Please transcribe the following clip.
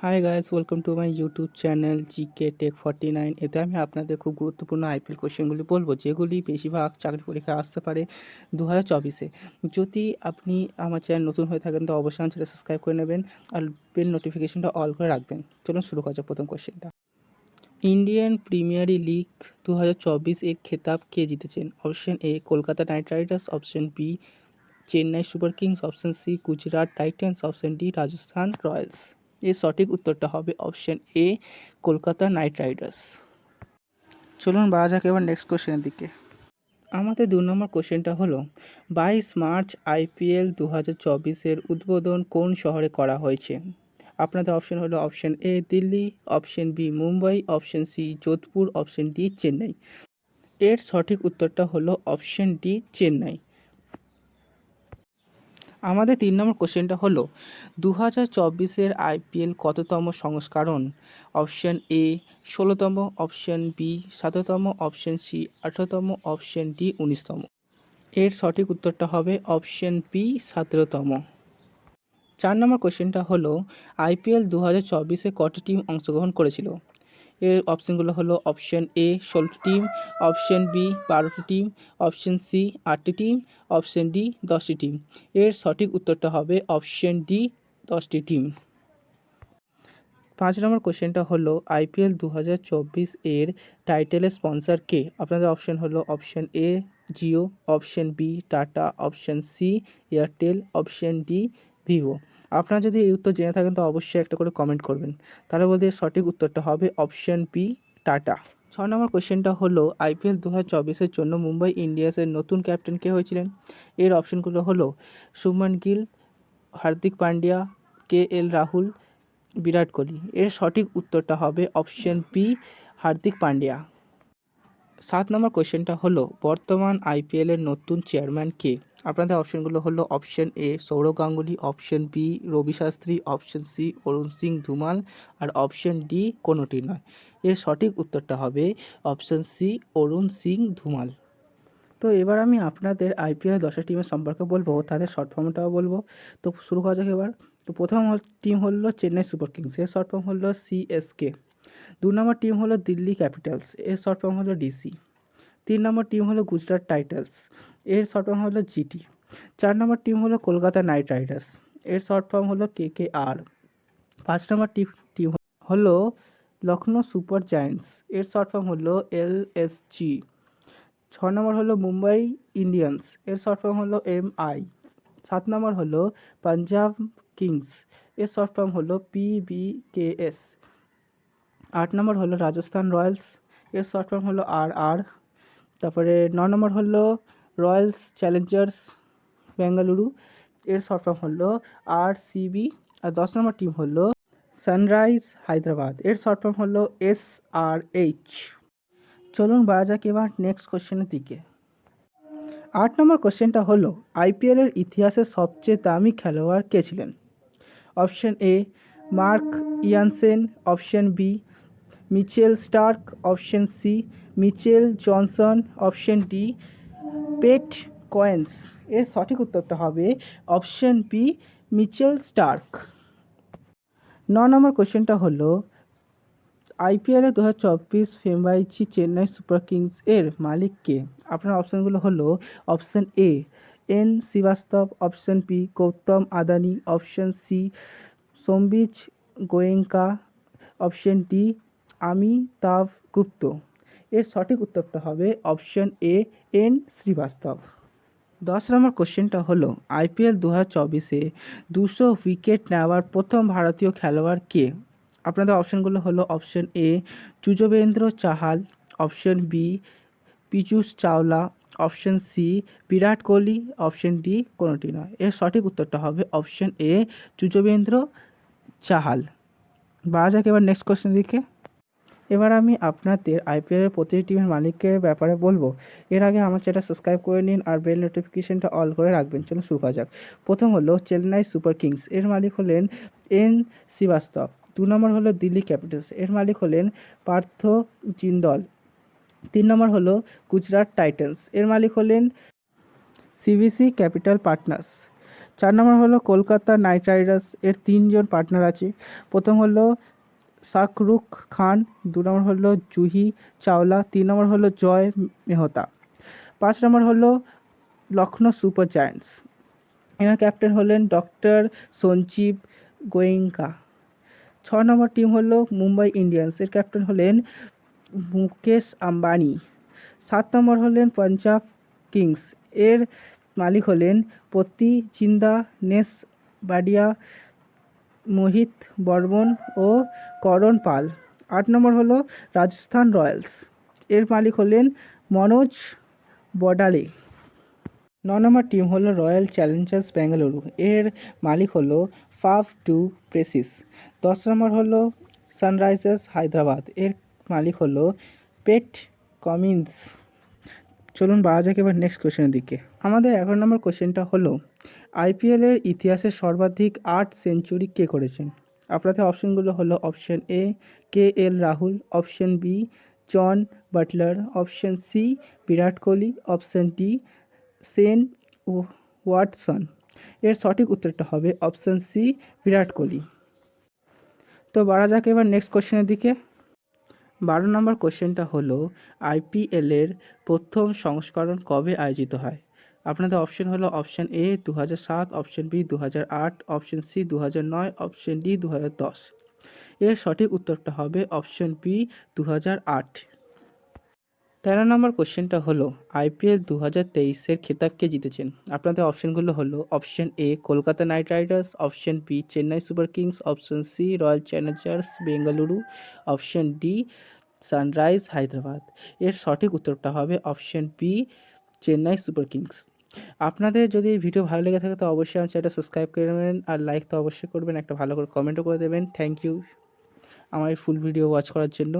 High guys, welcome to my YouTube channel GK tech 49। এতে আমি আপনাদের খুব গুরুত্বপূর্ণ আইপিএল কোশ্চেনগুলি বলবো, যেগুলি বেশিরভাগ চাকরি পরীক্ষায় আসতে পারে 2024-এ। যদি আপনি আমার চ্যানেল নতুন হয়ে থাকেন তো অবশ্যই চ্যানেল সাবস্ক্রাইব করে নেবেন আর বেল নোটিফিকেশনটা অল করে রাখবেন। চলুন শুরু করা যাক প্রথম কোশ্চেনটা। ইন্ডিয়ান প্রিমিয়ার লিগ 2024 এর খেতাব কে জিতেছেন? Option A Kolkata Knight Riders, option B Chennai Super Kings, option C Gujarat Titans, option D Rajasthan Royals. এর সঠিক উত্তরটা হবে option A Kolkata Knight Riders. চলুন বাড়া যাক এবার নেক্সট কোশ্চেনের দিকে। আমাদের 2 নম্বর কোশ্চেনটা হলো 22 মার্চ আইপিএল 2024-এর উদ্বোধন কোন শহরে করা হয়েছে? আপনাদের অপশন হলো option A Delhi, option B Mumbai, option C Jodhpur, option D Chennai. এর সঠিক উত্তরটা হলো অপশন ডি চেন্নাই। আমাদের 3 নম্বর কোশ্চেনটা হলো 2024-এর আইপিএল কততম সংস্করণ? অপশন এ 16তম, অপশন বি 17তম, অপশন সি 18তম, অপশন ডি 19তম। এর সঠিক উত্তরটা হবে অপশন বি 17তম। 4 নম্বর কোশ্চেনটা হলো আইপিএল 2024-এ কটি টিম অংশগ্রহণ করেছিল? এর অপশানগুলো হলো অপশন এ 16টি টিম, অপশন বি 12টি টিম, অপশন সি 8টি টিম, অপশন ডি 10টি টিম। এর সঠিক উত্তরটা হবে অপশন ডি 10টি টিম। 5 নম্বর কোশ্চেনটা হলো আইপিএল 2024 এর টাইটেলের স্পন্সর কে? আপনাদের অপশন হলো option A Jio, option B Tata, option C Airtel, option D Vivo. আপনারা যদি এই উত্তর জেনে থাকেন তো অবশ্যই একটা করে কমেন্ট করবেন। তাহলে বলতে সঠিক উত্তরটা হবে অপশন বি টাটা। 6 নম্বর কোশ্চেনটা হলো আইপিএল 2024-এর জন্য মুম্বাই ইন্ডিয়ান্সের নতুন ক্যাপ্টেন কে হয়েছিলেন? এর অপশনগুলো হলো শুভমান গিল, হার্দিক পান্ডিয়া, KL রাহুল, বিরাট কোহলি। এর সঠিক উত্তরটা হবে অপশন বি হার্দিক পান্ডিয়া। 7 নম্বর কোশ্চেনটা হলো বর্তমান আইপিএলের নতুন চেয়ারম্যান কে? আপনাদের অপশনগুলো হলো option A Sourav Ganguly, option B Ravi Shastri, option C Arun Singh Dhumal, আর অপশন ডি কোনোটি নয়। এর সঠিক উত্তরটা হবে অপশন সি অরুণ সিং ধুমাল। তো এবার আমি আপনাদের আইপিএল 10টা টিমের সম্পর্কে বলবো, তাদের শর্ট ফর্মটাও বলবো। তো শুরু করা যাক এবার। তো প্রথম টিম হলো চেন্নাই সুপার কিংস, এর শর্ট ফর্ম হলো CSK। 2 নম্বর টিম হলো দিল্লি ক্যাপিটালস, এর শর্ট ফর্ম হলো DC। 3 নম্বর টিম হলো গুজরাট টাইটান্স, এর শর্ট ফর্ম হলো GT। 4 নম্বর টিম হলো কলকাতা নাইট রাইডার্স, এর শর্ট ফর্ম হলো KKR। 5 নম্বর টিম হলো লখনৌ সুপার জায়ান্টস, এর শর্ট ফর্ম হলো LSG। 6 নম্বর হলো মুম্বাই ইন্ডিয়ান্স, এর শর্ট ফর্ম হলো MI। 7 নম্বর হলো পাঞ্জাব কিংস, এর শর্ট ফর্ম হলো PBKS। 8 নম্বর হলো রাজস্থান রয়্যালস, এর শর্ট ফর্ম হলো RR। তারপরে 9 নম্বর হলো রয়্যালস চ্যালেঞ্জার্স বেঙ্গালুরু, এর শর্ট ফর্ম হলো RCB। আর 10 নম্বর টিম হলো সানরাইজ হায়দ্রাবাদ, এর শর্ট ফর্ম হলো SRH। চলুন বাড়া যাক এবার নেক্সট কোশ্চেনের দিকে। 8 নম্বর কোশ্চেনটা হলো আইপিএলের ইতিহাসে সবচেয়ে দামি খেলোয়াড় কে ছিলেন? Option A Marco Jansen, option B Mitchell Starc, option C Mitchell Johnson, option D Pat Cummins. এর সঠিক উত্তরটা হবে option B Mitchell Starc. 9 number কোশ্চেনটা হলো আইপিএলে 2024 ফ্র্যাঞ্চাইজি চেন্নাই সুপার কিংস এর মালিক কে? আপনার অপশানগুলো হলো option A N Srivastava, option B Gautam Adani, option C সোমবিজ গোয়েঙ্কা, অপশান ডি অমিতাভ গুপ্ত। এর সঠিক উত্তরটা হবে অপশান এ এন শ্রীবাস্তব। 10 নম্বর কোশ্চেনটা হলো আইপিএল 2024-এ 200 উইকেট নেওয়ার প্রথম ভারতীয় খেলোয়াড় কে? আপনাদের অপশানগুলো হলো option A Yuzvendra Chahal, option B Piyush Chawla, option C Virat Kohli, option D কোনোটি নয়। এর সঠিক উত্তরটা হবে অপশান এ যুজবেন্দ্র চাহাল। বাড়া যাক এবার নেক্সট কোশ্চেন দিকে। এবার আমি আপনাদের আইপিএলের প্রতিটি টিমের মালিকের ব্যাপারে বলবো। এর আগে আমার চ্যানেলটা সাবস্ক্রাইব করে নিন আর বেল নোটিফিকেশনটা অল করে রাখবেন। চলো শুরু করা যাক। প্রথম হলো চেন্নাই সুপার কিংস, এর মালিক হলেন এন শ্রীবাস্তব। 2 নম্বর হলো দিল্লি ক্যাপিটালস, এর মালিক হলেন পার্থ জিন্দল। 3 নম্বর হলো গুজরাট টাইটান্স, এর মালিক হলেন CVC ক্যাপিটাল পার্টনার্স। 4 নম্বর হলো কলকাতা নাইট রাইডার্স এর 3 জন পার্টনার আছে। প্রথম হলো শাহরুখ খান, 2 নম্বর হলো জুহি চাওলা, 3 নম্বর হলো জয় মেহতা, 5 নম্বর হলো লখনৌ সুপার জায়ান্টস। এনার ক্যাপ্টেন হলেন ডক্টর সঞ্জীব গোয়েঙ্কা। 6 নম্বর টিম হলো মুম্বাই ইন্ডিয়ান্স, এর ক্যাপ্টেন হলেন মুকেশ আম্বানি। 7 নম্বর হলেন পাঞ্জাব কিংস, এর মালিক হলেন পতি চিন্দা, নেস বাডিয়া, মোহিত বর্মন ও করণ পাল। 8 নম্বর হলো রাজস্থান রয়্যালস, এর মালিক হলেন মনোজ বডালে। 9 নম্বর টিম হলো রয়্যাল চ্যালেঞ্জার্স বেঙ্গালুরু, এর মালিক হলো ফাফ ডু প্লেসিস। 10 নম্বর হলো সানরাইজার্স হায়দ্রাবাদ, এর মালিক হলো পেট কামিন্স। চলুন বাড়া যাক এবার নেক্সট কোশ্চেনের দিকে। আমাদের 11 নম্বর কোশ্চেনটা হলো আইপিএলের ইতিহাসে সর্বাধিক 8 সেঞ্চুরি কে করেছেন? আপনাদের অপশনগুলো হলো option A KL Rahul, option B Jos Buttler, option C Virat Kohli, option D Shane Watson. এর সঠিক উত্তরটা হবে অপশন সি বিরাট কোহলি। তো বাড়া যাক এবার নেক্সট কোশ্চেনের দিকে। 12 নম্বর কোশ্চেনটা হলো আইপিএলের প্রথম সংস্করণ কবে আয়োজিত হয়? আপনাদের অপশন হলো option A 2007, option B 2008, option C 2009, option D 2010। এর সঠিক উত্তরটা হবে অপশন বি 2008। 13 নম্বর কোশ্চেনটা হলো আইপিএল 2023-এর খেতাব কে জিতেছেন? আপনাদের অপশনগুলো হলো option A Kolkata Knight Riders, option B Chennai Super Kings, option C Royal Challengers Bengaluru, option D Sunrisers Hyderabad. এর সঠিক উত্তরটা হবে option B Chennai Super Kings. আপনাদের যদি এই ভিডিও ভালো লেগে থাকে তো অবশ্যই আমার চ্যানেলটা সাবস্ক্রাইব করে নেবেন, আর লাইক তো অবশ্যই করবেন, একটা ভালো করে কমেন্টও করে দেবেন। থ্যাংক ইউ আমার এই ফুল ভিডিও ওয়াচ করার জন্য।